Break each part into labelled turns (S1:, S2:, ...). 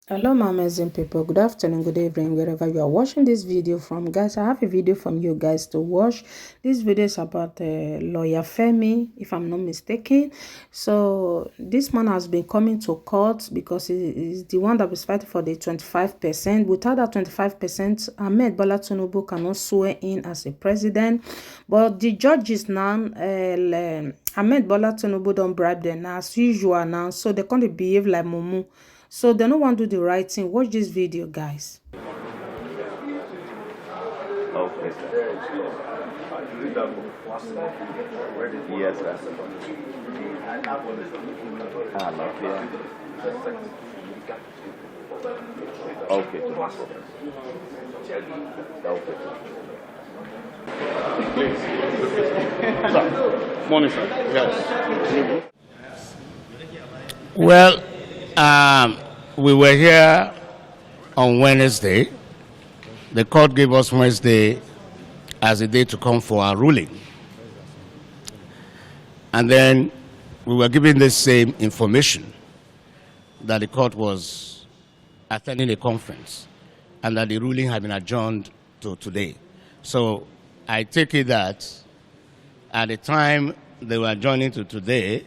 S1: Hello, my amazing people. Good afternoon, good evening, wherever you are watching this video from, guys. I have a video from you guys to watch. This video is about lawyer Femi, if I'm not mistaken. So this man has been coming to court because he is the one that was fighting for the 25%. Without that 25%, Ahmed Bola Tinubu cannot swear in as a president. But the judges now, Ahmed Bola Tinubu don't bribe them now, as usual now. So they can't behave like Mumu. So they don't want to do the right thing. Watch this video, guys.
S2: Okay, sir. Yes, sir. Love, yeah. Okay. Okay.
S3: Please. Sir. Morning, sir. Yes. Well, we were here on Wednesday. The court gave us Wednesday as a day to come for our ruling. And then we were given the same information that the court was attending a conference and that the ruling had been adjourned to today. So I take it that at the time they were adjourning to today,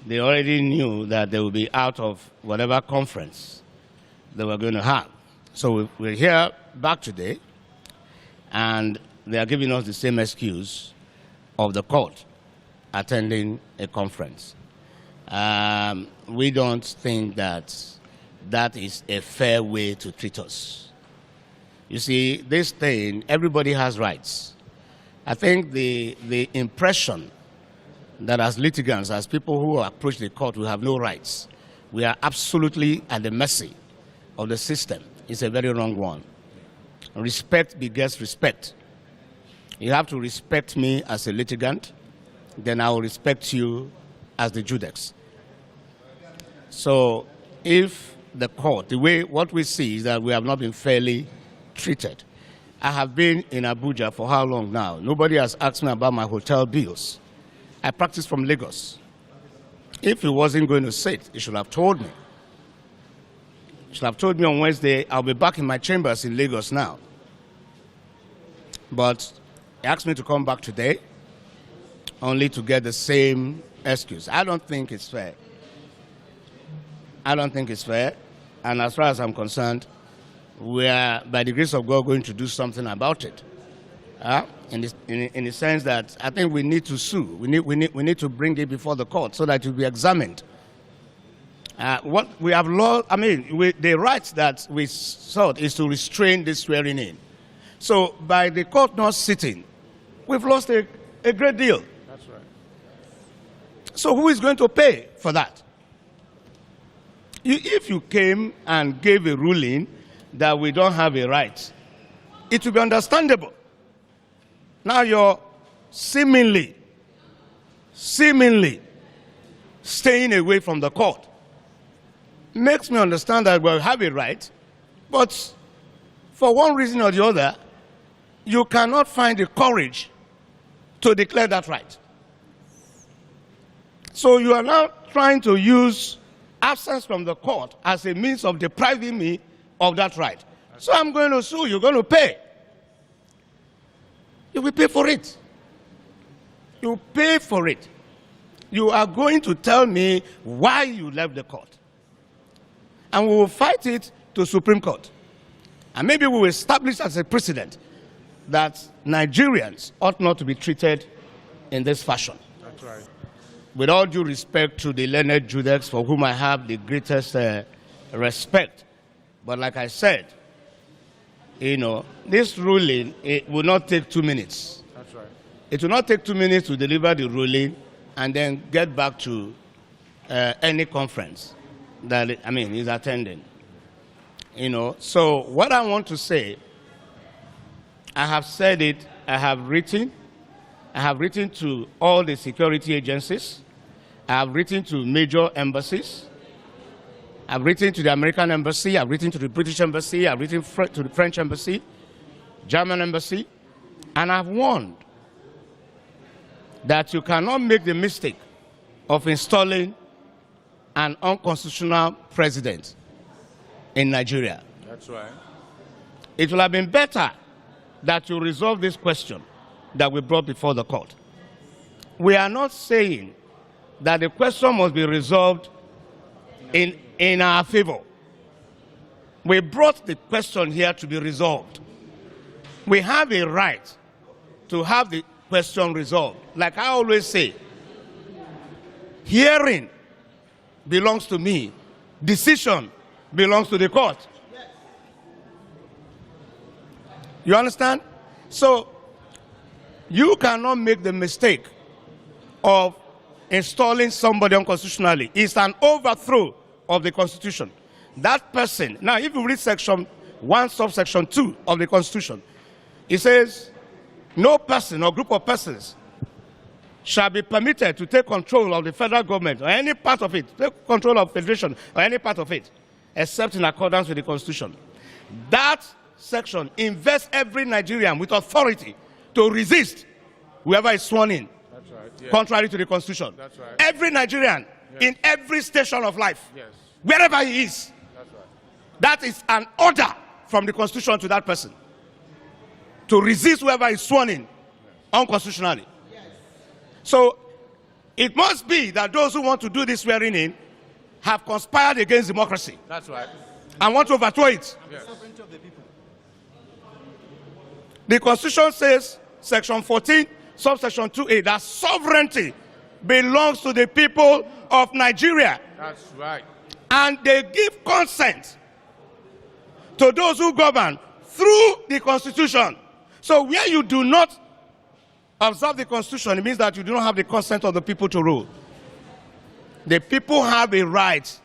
S3: they already knew that they would be out of whatever conference they were going to have. So we're here back today, and they are giving us the same excuse of the court attending a conference. We don't think that that is a fair way to treat us. You see, this thing, everybody has rights. I think the impression that as litigants, as people who approach the court, we have no rights. We are absolutely at the mercy of the system. It's a very wrong one. Respect begets respect. You have to respect me as a litigant, then I will respect you as the judex. So if the court, what we see is that we have not been fairly treated. I have been in Abuja for how long now? Nobody has asked me about my hotel bills. I practice from Lagos. If he wasn't going to sit, he should have told me. He should have told me on Wednesday, I'll be back in my chambers in Lagos now. But he asked me to come back today, only to get the same excuse. I don't think it's fair. I don't think it's fair. And as far as I'm concerned, we are, by the grace of God, going to do something about it. In the sense that I think we need to sue. We need to bring it before the court so that it will be examined. What we have lost, the right that we sought is to restrain this swearing in. So by the court not sitting, we've lost a great deal.
S4: That's right.
S3: So who is going to pay for that? If you came and gave a ruling that we don't have a right, it will be understandable. Now you're seemingly staying away from the court. Makes me understand that we have a right, but for one reason or the other, you cannot find the courage to declare that right. So you are now trying to use absence from the court as a means of depriving me of that right. So I'm going to sue, you're going to pay. You will pay for it. You pay for it. You are going to tell me why you left the court. And we will fight it to Supreme Court. And maybe we will establish as a precedent that Nigerians ought not to be treated in this fashion.
S4: That's right.
S3: With all due respect to the learned Judex, for whom I have the greatest respect. But like I said, this ruling, it will not take 2 minutes.
S4: That's right.
S3: It will not take 2 minutes to deliver the ruling and then get back to any conference that, he's attending. So what I want to say, I have said it, I have written to all the security agencies, I have written to major embassies, I've written to the American embassy, I've written to the British embassy, I've written to the French embassy, German embassy, and I've warned that you cannot make the mistake of installing an unconstitutional president in Nigeria.
S4: That's right.
S3: It would have been better that you resolve this question that we brought before the court. We are not saying that the question must be resolved in our favor. We brought the question here to be resolved. We have a right to have the question resolved. Like I always say, hearing belongs to me, decision belongs to the court. You understand? So you cannot make the mistake of installing somebody unconstitutionally. It's an overthrow of the Constitution. That person, now if you read section 1, subsection 2 of the Constitution, it says, no person or group of persons shall be permitted to take control of the federal government or any part of it, take control of federation or any part of it, except in accordance with the Constitution. That section invests every Nigerian with authority to resist whoever is sworn in.
S4: That's right. Yes.
S3: Contrary to the Constitution.
S4: That's right.
S3: Every Nigerian,
S4: Yes.
S3: in every station of life,
S4: Yes.
S3: wherever he is,
S4: That's right.
S3: that is an order from the Constitution to that person to resist whoever is sworn in unconstitutionally. So it must be that those who want to do this swearing in have conspired against democracy
S4: That's right.
S3: and want to overthrow it.
S4: Yes.
S3: The Constitution says, section 14, subsection 2A, that sovereignty belongs to the people of Nigeria.
S4: That's right.
S3: And they give consent to those who govern through the Constitution. So where you do not observe the Constitution, it means that you do not have the consent of the people to rule. The people have a right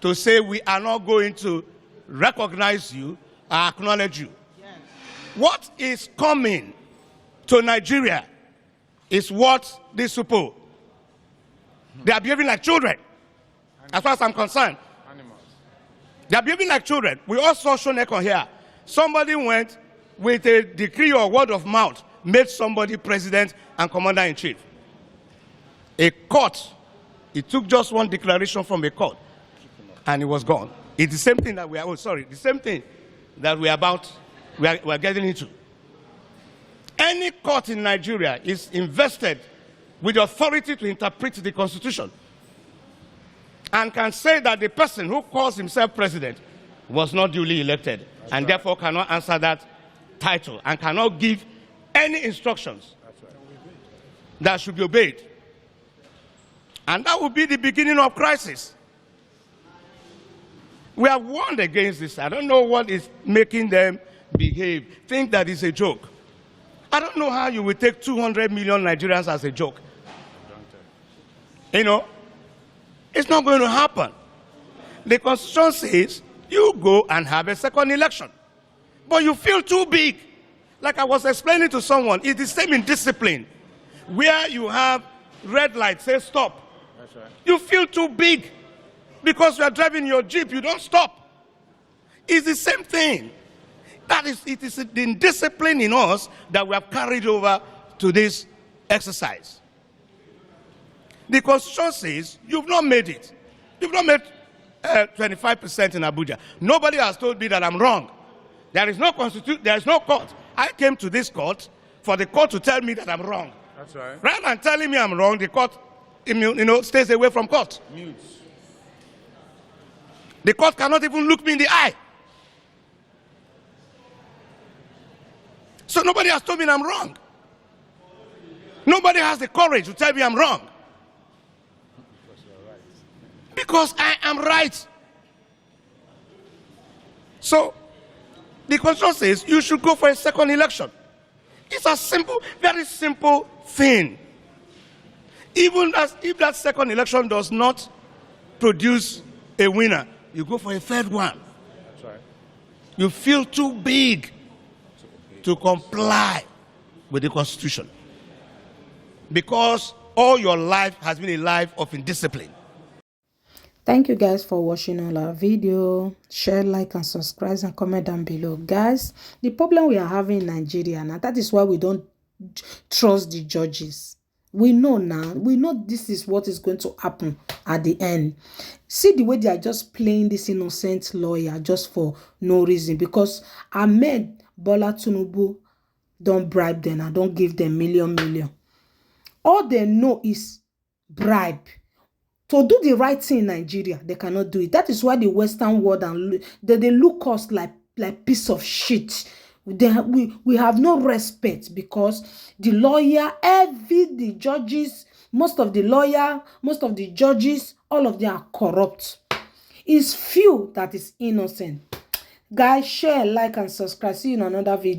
S3: to say, we are not going to recognize you or acknowledge you. What is coming to Nigeria is what these people, they are behaving like children, as far as I'm concerned.
S4: Animals.
S3: They are behaving like children. We all saw Shonekon here. Somebody went with a decree or word of mouth, made somebody president and commander-in-chief. A court, it took just one declaration from a court, and it was gone. It's the same thing that we are, the same thing that we are getting into. Any court in Nigeria is invested with the authority to interpret the Constitution and can say that the person who calls himself president was not duly elected and therefore cannot answer that title and cannot give any instructions that should be obeyed. And that will be the beginning of crisis. We have warned against this. I don't know what is making them behave, think that it's a joke. I don't know how you will take 200 million Nigerians as a joke. You know, it's not going to happen. The Constitution says you go and have a second election, but you feel too big. Like I was explaining to someone, it's the same in discipline. Where you have red light, say stop.
S4: That's right.
S3: You feel too big because you are driving your Jeep, you don't stop. It's the same thing. It is the indiscipline in us that we have carried over to this exercise. The Constitution says you've not made it. You've not made 25% in Abuja. Nobody has told me that I'm wrong. There is no court. I came to this court for the court to tell me that I'm wrong.
S4: That's right.
S3: Rather than telling me I'm wrong, the court stays away from court.
S4: Mutes.
S3: The court cannot even look me in the eye. So nobody has told me I'm wrong. Nobody has the courage to tell me I'm wrong. Because I am right. So the Constitution says you should go for a second election. It's a simple, very simple thing. Even if that second election does not produce a winner, you go for a third one.
S4: That's right.
S3: You feel too big to comply with the Constitution because all your life has been a life of indiscipline.
S1: Thank you guys for watching all our video. Share, like, and subscribe, and comment down below. Guys, the problem we are having in Nigeria, and that is why we don't trust the judges. We know now. We know this is what is going to happen at the end. See the way they are just playing this innocent lawyer just for no reason. Because Ahmed Bola Tinubu don't bribe them and don't give them million. All they know is bribe. To do the right thing in Nigeria, they cannot do it. That is why the Western world and they look us like piece of shit. We have no respect because the lawyer, the judges, most of the lawyer, most of the judges, all of them are corrupt. It's few that is innocent. Guys, share, like, and subscribe. See you in another video.